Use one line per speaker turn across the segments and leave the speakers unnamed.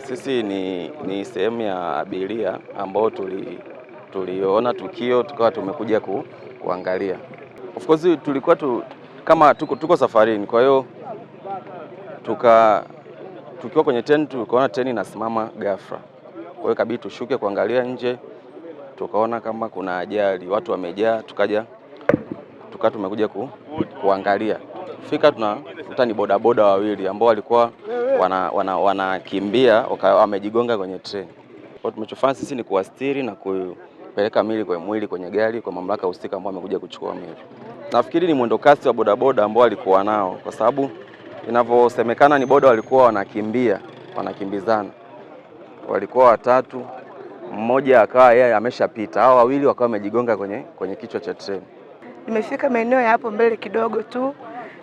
Sisi ni sehemu ya abiria ambao tuliona tukio tukawa tumekuja kuangalia. Of course tulikuwa kama tuko safarini, kwa hiyo tukiwa kwenye treni tukaona treni inasimama ghafla. Kwa hiyo kabidi tushuke kuangalia nje, tukaona kama kuna ajali, watu wamejaa, tukawa tumekuja kuangalia. Fika tunakuta ni bodaboda wawili ambao walikuwa wanakimbia wamejigonga kwenye treni. Kwa tumechofanya sisi ni kuwastiri na kupeleka mwili kwenye gari kwa mamlaka husika ambao wamekuja kuchukua mwili. Nafikiri ni mwendo kasi wa bodaboda ambao walikuwa nao, kwa sababu inavyosemekana ni boda walikuwa wanakimbizana. Walikuwa watatu, mmoja akawa yeye ameshapita, hao wawili wakawa wamejigonga kwenye kichwa cha treni.
Nimefika maeneo ya hapo mbele kidogo tu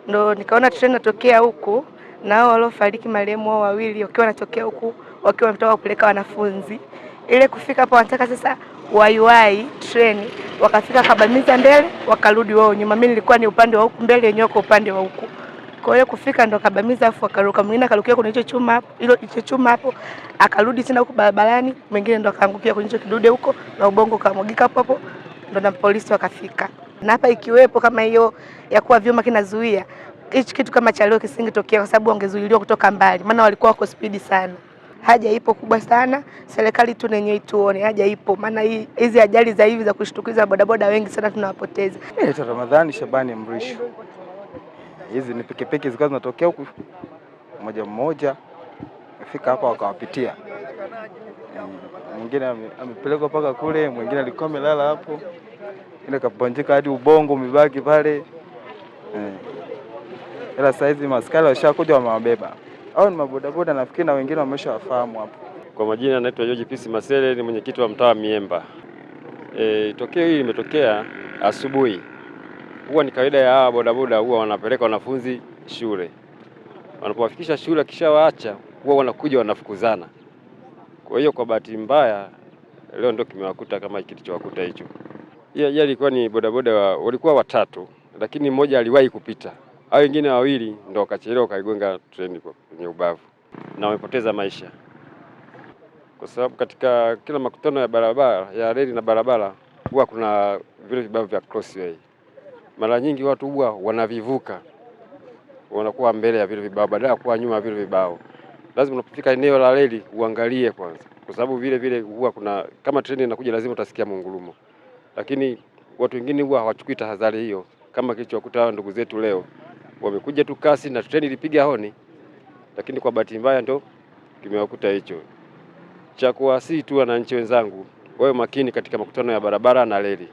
ndo nikaona treni inatokea huku na hao waliofariki marehemu wao wawili wakiwa wanatokea huku wakiwa wanatoka kupeleka wanafunzi. Ile kufika hapo wanataka sasa waiwai treni, wakafika kabamiza mbele wakarudi wao nyuma. Mimi nilikuwa ni upande wa huku mbele, yenyewe kwa upande wa huku. Kwa hiyo kufika ndo kabamiza afu akaruka, mwingine akarukia kwenye hicho chuma hapo, hicho chuma hapo akarudi tena huku barabarani, mwingine ndo akaangukia kwenye hicho kidude huko na ubongo kamwagika hapo, ndo na polisi wakafika. Na hapa ikiwepo kama hiyo ya kuwa vyuma kinazuia, hichi kitu kama cha leo kisingetokea, kwa sababu wangezuiliwa kutoka mbali, maana walikuwa wako spidi sana. Haja ipo kubwa sana, serikali tu nenyewe ituone, haja ipo, maana hizi ajali za hivi za kushtukiza bodaboda wengi sana tunawapoteza.
Naitwa Ramadhani Shabani Mrisho. Hizi ni pikipiki zilikuwa zinatokea huku mmoja afika hapa wakawapitia. Mwingine amepelekwa mpaka kule, mwingine alikuwa amelala hapo. Ile kaponjeka hadi ubongo umebaki pale. Ila saizi maskari washakuja wamewabeba. Hao ni mabodaboda nafikiri na wengine wameshawafahamu hapo.
Kwa majina anaitwa George Peace Masele, ni mwenyekiti wa mtaa wa Miemba. Tokeo hili limetokea asubuhi. Huwa ni kawaida ya hawa bodaboda huwa wanapeleka wanafunzi shule. Wanapowafikisha shule kisha waacha huwa wanakuja wanafukuzana. Kwa hiyo kwa bahati mbaya leo ndio kimewakuta kama kilichowakuta hicho. Hii ajali ilikuwa ni bodaboda walikuwa watatu, lakini mmoja aliwahi kupita. Hao wengine wawili ndio wakachelewa kaigonga treni kwenye ubavu na wamepoteza maisha. Kwa sababu katika kila makutano ya barabara ya reli na barabara huwa kuna vile vibao vya crossway. Mara nyingi watu huwa wanavivuka, wanakuwa mbele ya vile vibao badala ya kuwa nyuma ya vile vibao. Lazima unapofika eneo la reli uangalie kwanza, kwa sababu vile huwa kuna kama treni inakuja lazima utasikia mungurumo. Lakini watu wengine huwa hawachukui tahadhari hiyo, kama kilichowakuta hao ndugu zetu leo. Wamekuja tu kasi na treni ilipiga honi, lakini kwa bahati mbaya ndo kimewakuta hicho. Cha kuwasihi tu wananchi wenzangu wawe makini katika makutano ya barabara na reli.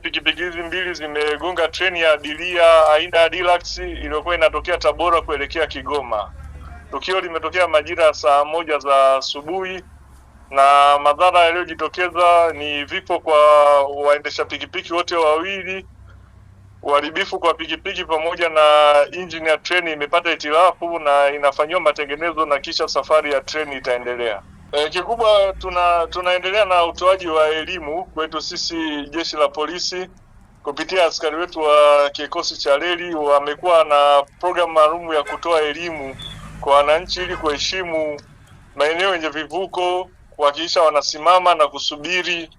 Pikipiki hizi mbili zimegonga treni ya abiria aina ya Deluxe iliyokuwa inatokea Tabora kuelekea Kigoma. Tukio limetokea majira ya saa 1 za asubuhi na madhara yaliyojitokeza ni vifo kwa waendesha pikipiki wote wawili. Uharibifu kwa pikipiki pamoja na injini ya treni imepata hitilafu na inafanyiwa matengenezo na kisha safari ya treni itaendelea. Kikubwa tunaendelea na utoaji wa elimu kwetu sisi jeshi la polisi kupitia askari wetu wa kikosi cha reli. Wamekuwa na programu maalum ya kutoa elimu kwa wananchi ili kuheshimu maeneo yenye vivuko, kuhakikisha wanasimama na kusubiri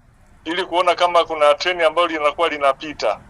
ili kuona kama kuna treni ambayo linakuwa linapita.